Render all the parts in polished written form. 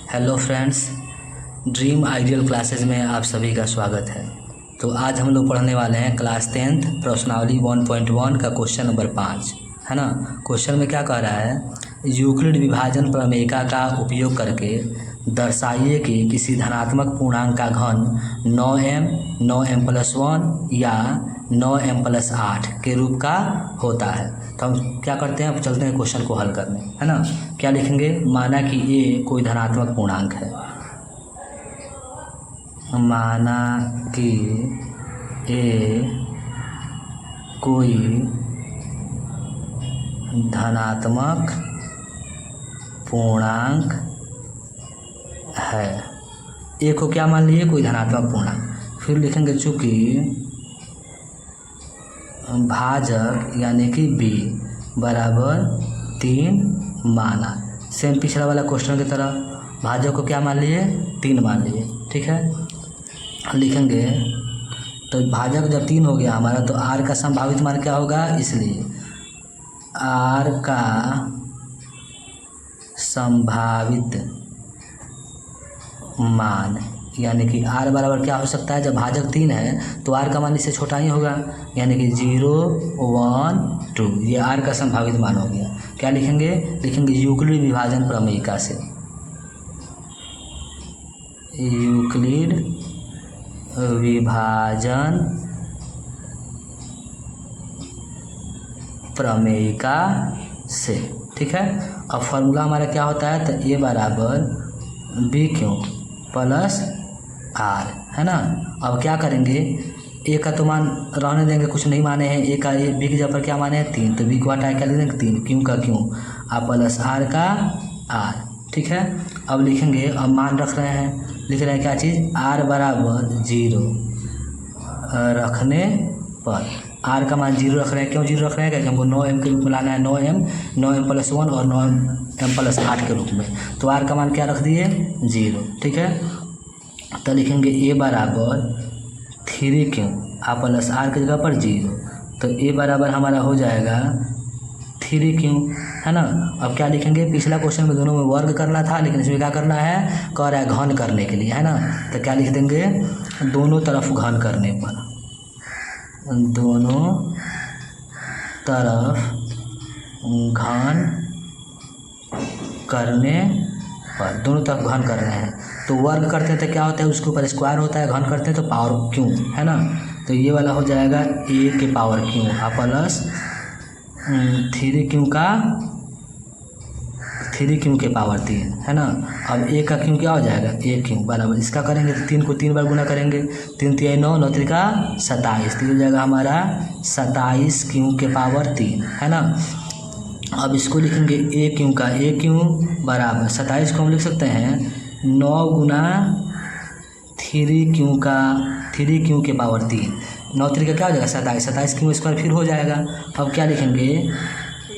Hello friends, dream ideal classes में आप सभी का स्वागत है। तो आज हम लोग पढ़ने वाले हैं क्लास 10th प्रश्नावली 1.1 का क्वेश्चन नंबर 5, है ना। क्वेश्चन में क्या कह रहा है, यूक्लिड विभाजन प्रमेयिका का उपयोग करके दर्शाइए कि किसी धनात्मक पूर्णांक का घन 9m 9m+1 या 9m+8 के रूप का होता है। तो हम क्या करते हैं, अब चलते हैं क्वेश्चन को हल करने, है ना। क्या लिखेंगे, माना कि ए कोई धनात्मक पूर्णांक है, माना कि ए कोई धनात्मक पूर्णांक है। ए को क्या मान लिए, कोई धनात्मक पूर्णांक। फिर लिखेंगे चूँकि भाजक यानी कि बी बराबर 3 माना। सेम पिछला वाला क्वेश्चन की तरह भाजक को क्या मान लिए, 3 मान लिए, ठीक है। लिखेंगे तो भाजक जब 3 हो गया हमारा, तो आर का संभावित मान क्या होगा, इसलिए आर का संभावित मान यानी कि आर बराबर क्या हो सकता है, जब भाजक 3 है तो आर का मान इससे छोटा ही होगा, यानी कि 0 1 2, ये आर का संभावित मान हो गया। क्या लिखेंगे, लिखेंगे यूक्लिड विभाजन प्रमेयिका से, यूक्लिड विभाजन प्रमेयिका से, ठीक है। अब फॉर्मूला हमारा क्या होता है, तो ए बराबर बी क्यू प्लस आर, है ना। अब क्या करेंगे, ए का तो मान रहने देंगे, कुछ नहीं माने हैं, ए का ए बी की जगह पर क्या माने हैं 3, तो बी को हटा क्या लिख देंगे 3, क्यू का क्यू और प्लस आर का आर, ठीक है। अब लिखेंगे, अब मान रख रहे हैं, लिख रहे हैं क्या चीज़, आर बराबर 0 रखने पर, आर का मान 0 रख रहे हैं। क्यों 0 रख रहे हैं, क्योंकि हमको 9m के रूप में लाना है, 9m+1 और 9m+8 के रूप में, तो आर का मान क्या रख दिए 0, ठीक है। तो लिखेंगे ए बराबर 3q और प्लस आर की जगह पर 0, तो ए बराबर हमारा हो जाएगा 3q, है ना। अब क्या लिखेंगे, पिछला क्वेश्चन में दोनों में वर्ग करना था, लेकिन इसमें क्या करना है, कह रहा है घन करने के लिए, है ना। तो क्या लिख देंगे, दोनों तरफ घन करने पर, दोनों तरफ घन करने पर, दोनों तरफ घन कर रहे हैं तो वर्ग करते हैं तो क्या होता है, उसके ऊपर स्क्वायर होता है, घन करते हैं तो पावर क्यों, है ना। तो ये वाला हो जाएगा ए के पावर क्यों और प्लस 3q के पावर 3, है ना। अब ए का क्यों क्या हो जाएगा, ए क्यों बराबर इसका करेंगे तो 3 को 3 बार गुना करेंगे, 3 3 9 9 3 का 27, तो हो जाएगा हमारा 27q के पावर 3, है ना। अब इसको लिखेंगे ए क्यों का ए क्यों बराबर 27 को हम लिख सकते हैं 9 गुना 3q के पावर 3, 9 3 का क्या हो जाएगा 27, 27 क्यों स्क्वायर फिर हो जाएगा। अब क्या लिखेंगे,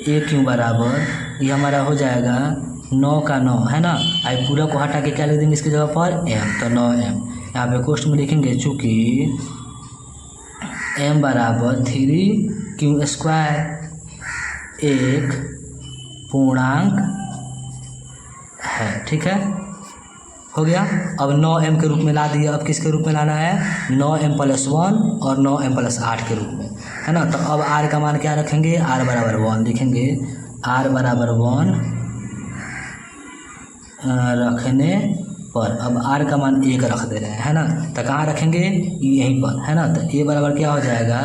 ए क्यों बराबर ये हमारा हो जाएगा 9 का 9, है ना। आई पूरा को हटा के क्या लिख देंगे इसकी जगह पर m, तो 9m। यहाँ पे क्वेश्चन में लिखेंगे चूँकि m बराबर 3q² एक पूर्णांक है, ठीक है, हो गया। अब 9m के रूप में ला दिया, अब किसके रूप में लाना है, 9m+1 और 9m+8 के रूप में, है ना। तो अब r का मान क्या रखेंगे, r बराबर 1 लिखेंगे, r बराबर 1 रखने पर, अब r का मान 1 रख दे रहे हैं, है ना। तो कहाँ रखेंगे, यहीं पर, है ना। तो a बराबर क्या हो जाएगा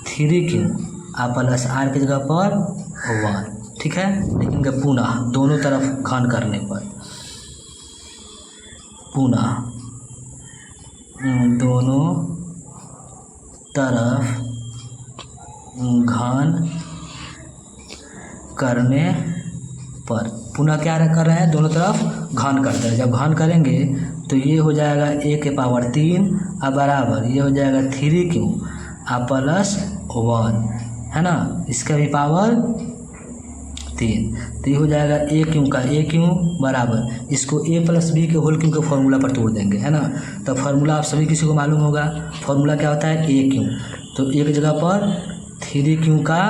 3q और प्लस आर की जगह पर 1, ठीक है। लिखेंगे पुनः दोनों तरफ घन करने पर, पुनः दोनों तरफ घन करने पर, पुनः क्या कर रहे हैं, दोनों तरफ घन करते हैं। जब घन करेंगे तो ये हो जाएगा ए के पावर 3 और बराबर ये हो जाएगा 3q और प्लस 1, है ना, इसका भी पावर 3, तो ये हो जाएगा ए क्यों का ए क्यों बराबर, इसको a प्लस बी के होल क्यों के फॉर्मूला पर तोड़ देंगे, है ना। तो फार्मूला आप सभी किसी को मालूम होगा, फार्मूला क्या होता है ए क्यों, तो एक जगह पर 3q का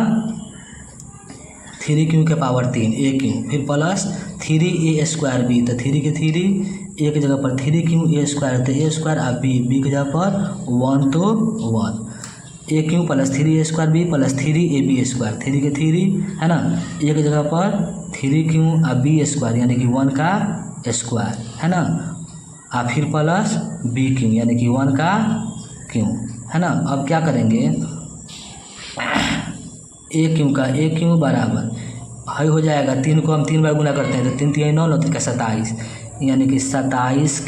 3q के पावर 3 ए क्यू, फिर प्लस 3a² बी, तो 3 के 3 एक जगह पर 3 क्यों a² तो a² और बी की जगह पर 1 तो 1 a क्यों plus 3a² B plus 3ab², 3 के 3 है ना, एक जगह पर 3 क्यों और b² यानी कि 1 का स्क्वायर है ना, और फिर प्लस बी क्यों यानी कि 1 का क्यों है ना। अब क्या करेंगे, ए क्यों बराबर है हो जाएगा 3 को हम 3 बार गुना करते हैं तो 3 3 9 9 3 का 27 यानी कि 27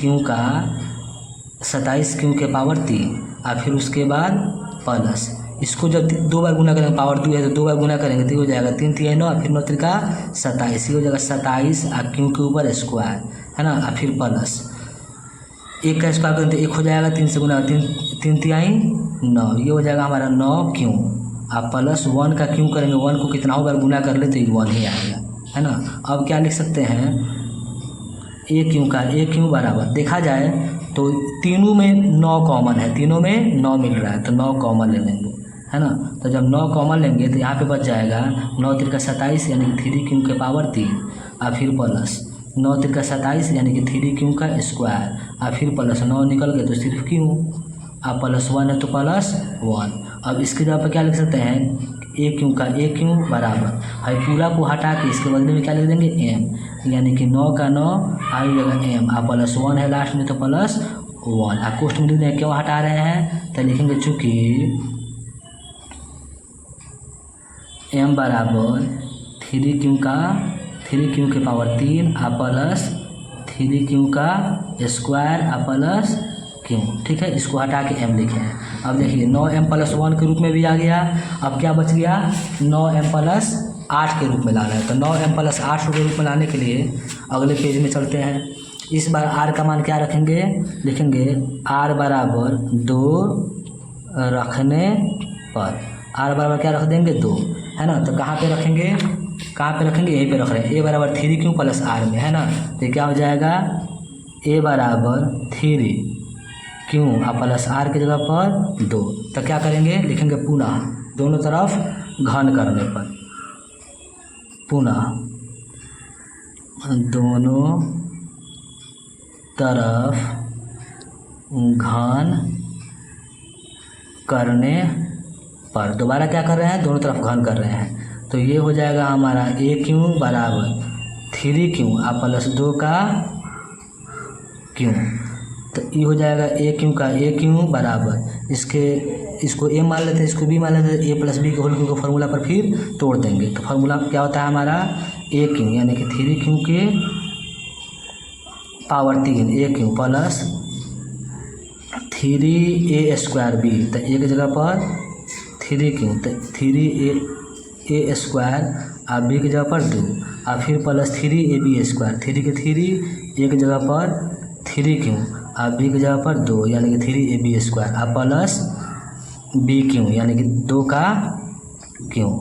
क्यों के पावर 3 और फिर उसके बाद प्लस इसको जब 2 बार गुना करेंगे पावर 2 है तो 2 बार गुना करेंगे तो हो जाएगा 3 3 9 और फिर 9 3 का 27 ये हो जाएगा 27 और क्यों के ऊपर स्क्वायर है ना, और फिर प्लस 1 का स्क्वायर करेंगे तो 1 हो जाएगा 3 से गुना 3 3 9 ये हो जाएगा हमारा 9 क्यों, आप प्लस 1 का क्यों करेंगे 1 को कितना बार गुना कर ले तो 1 ही आएगा है ना। अब क्या लिख सकते हैं ए क्यों बराबर देखा जाए तो तीनों में 9 कॉमन है, तीनों में 9 मिल रहा है तो 9 कॉमन ले लेंगे है ना। तो जब 9 कॉमन लेंगे तो यहाँ पे बच जाएगा 9 3 का 27 यानी कि 3 क्यों के पावर 3 और फिर प्लस 9 3 का 27 यानी कि 3 क्यों का स्क्वायर और फिर प्लस 9 निकल गए तो सिर्फ क्यों और प्लस 1 है तो प्लस 1। अब इसके जगह पर क्या लिख सकते हैं ए क्यों बराबर है पूरा को हटा के इसके बदले में क्या लिख देंगे एम यानी कि 9 का 9 आ जाएगा एम और प्लस 1 है लास्ट में तो प्लस 1 आप कोष्ट में लिख देंगे क्यों हटा रहे हैं तो लिखेंगे चूँकि एम बराबर 3 क्यों के पावर 3 और प्लस 3 क्यों का स्क्वायर और प्लस क्यों, ठीक है। इसको हटा के m लिखे हैं। अब देखिए 9m + 1 के रूप में भी आ गया। अब क्या बच गया 9m + 8 के रूप में लाना है। तो 9m + 8 के रूप में लाने के लिए अगले पेज में चलते हैं। इस बार r का मान क्या रखेंगे, लिखेंगे r बराबर 2 रखने पर, r बराबर क्या रख देंगे 2 है ना। तो कहाँ पे रखेंगे यहीं पे रख रहे हैं। a बराबर 3 क्यों + r में है ना। तो क्या हो जाएगा a बराबर 3 क्यों और प्लस r की जगह पर 2। तो क्या करेंगे लिखेंगे पुनः दोनों तरफ घन करने पर, पुनः दोनों तरफ घन करने पर, दोबारा क्या कर रहे हैं दोनों तरफ घन कर रहे हैं। तो ये हो जाएगा हमारा a क्यों बराबर 3 क्यों और प्लस 2 का क्यों। तो ये हो जाएगा a क्यों बराबर इसको a मान लेते हैं, इसको b मान लेते हैं। a + b के होल क्यों को फार्मूला पर फिर तोड़ देंगे। तो फार्मूला क्या होता है हमारा a क्यों यानी कि 3 क्यों के पावर 3 a क्यों प्लस 3a² b। तो a की जगह पर 3 क्यों तो 3a² और b की जगह पर 2 और फिर प्लस 3ab², 3 के 3 a की जगह पर 3 क्यों और b की जगह पर 2 यानी कि 3ab² और प्लस b क्यों यानी कि 2 का क्यों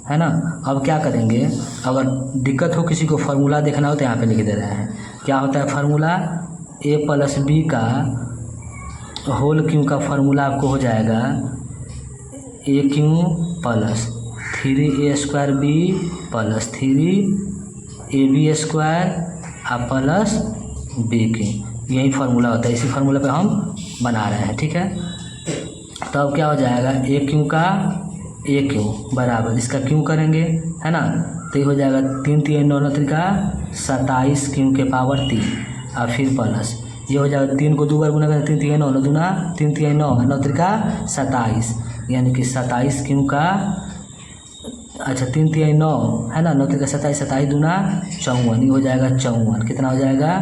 है ना। अब क्या करेंगे, अगर दिक्कत हो किसी को फार्मूला देखना हो तो यहाँ पे लिख दे रहे हैं। क्या होता है फार्मूला a + b का होल क्यों का फार्मूला आपको हो जाएगा a क्यों plus 3a² b plus 3ab² और प्लस b क्यों, यही फार्मूला होता है। इसी फार्मूला पे हम बना रहे हैं, ठीक है। तो अब क्या हो जाएगा a क्यों बराबर इसका क्यों करेंगे है ना। तो ये हो जाएगा 3 3 9 9 का 27 क्यों के पावर 3 और फिर प्लस ये हो जाएगा 3 को 2 बार गुना करें 3 3 9 9 दूना 3 3 9 9 का 27 यानी कि 27 क्यों का 3 3 9 है ना 9 का 27 27 दूना 54 ये हो जाएगा 54 कितना हो जाएगा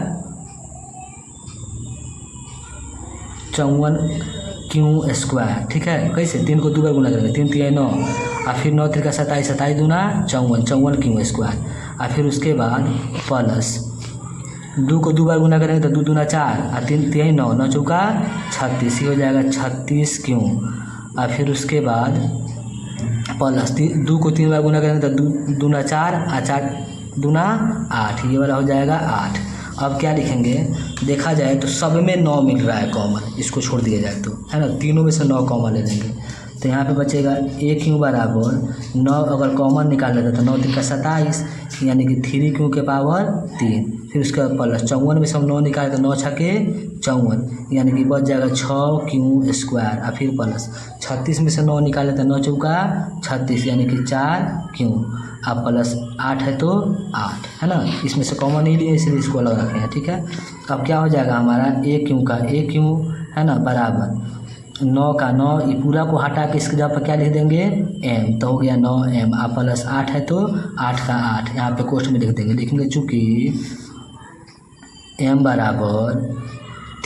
54 क्यों स्क्वायर, ठीक है। कैसे 3 को 2 बार गुना करेंगे 3 3 9 और फिर 9 3 का 27 27 दूना 54 क्यों स्क्वायर और फिर उसके बाद प्लस 2 को 2 बार गुना करेंगे तो 2 दूना 4 और 3 3 9 9 चौका 36 ये हो जाएगा 36 क्यों और फिर उसके बाद प्लस 2 को 3 बार गुना करेंगे तो 2 दूना 4 और 4 दूना 8 ये वाला हो जाएगा 8। अब क्या लिखेंगे, देखा जाए तो सब में 9 मिल रहा है कॉमन, इसको छोड़ दिया जाए तो है ना, तीनों में से 9 कॉमन ले लेंगे। तो यहाँ पे बचेगा ए क्यू बराबर 9, अगर कॉमन निकाल लेते तो 9 3 का 27, यानी कि 3 क्यू के पावर 3, फिर उसका प्लस 54 में से हम 9 निकाले तो 9 छके 54, यानी कि बच जाएगा 6 क्यू स्क्वायर, और फिर प्लस 36 में से 9 निकाले तो 9 चौका 36, यानी कि 4 क्यू, अब प्लस 8 है तो 8, है ना। इसमें से कॉमन नहीं लिए इसलिए इसको अलग रखे हैं, ठीक है। अब क्या हो जाएगा हमारा ए क्यू है ना बराबर 9 का 9, ये पूरा को हटा के इसके जगह पर क्या लिख देंगे m, तो हो गया 9m, अब प्लस 8 है तो 8 का 8, यहाँ पे कोष्ठ में लिख देंगे, लिखेंगे चूँकि m बराबर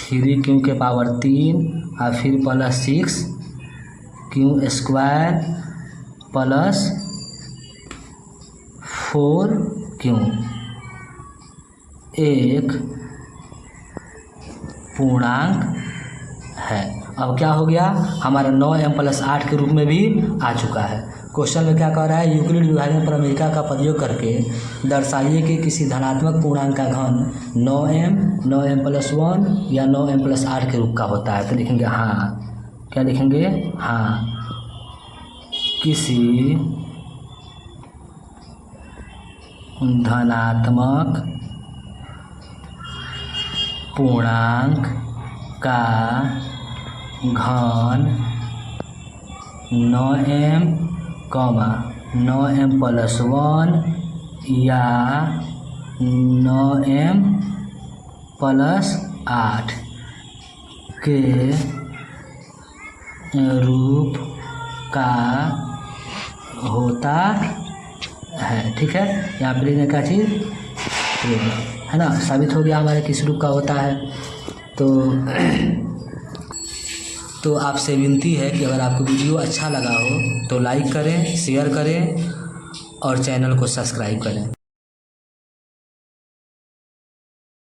3 क्यू के पावर 3 और फिर plus 6 Q square plus 4 Q एक पूर्णांक है। अब क्या हो गया हमारा 9m + 8 के रूप में भी आ चुका है। क्वेश्चन में क्या कह रहा है, यूक्लिड विभाजन प्रमेयिका का प्रयोग करके दर्शाइए कि किसी धनात्मक पूर्णांक का घन 9m + 1 या 9m + 8 के रूप का होता है। तो लिखेंगे हाँ, क्या लिखेंगे हाँ, किसी धनात्मक पूर्णांक का घन 9m, 9m + 1 या 9m + 8 के रूप का होता है, ठीक है। यहाँ पे लिखने का चीज़ है ना, साबित हो गया हमारे किस रूप का होता है। तो आपसे विनती है कि अगर आपको वीडियो अच्छा लगा हो तो लाइक करें, शेयर करें और चैनल को सब्सक्राइब करें।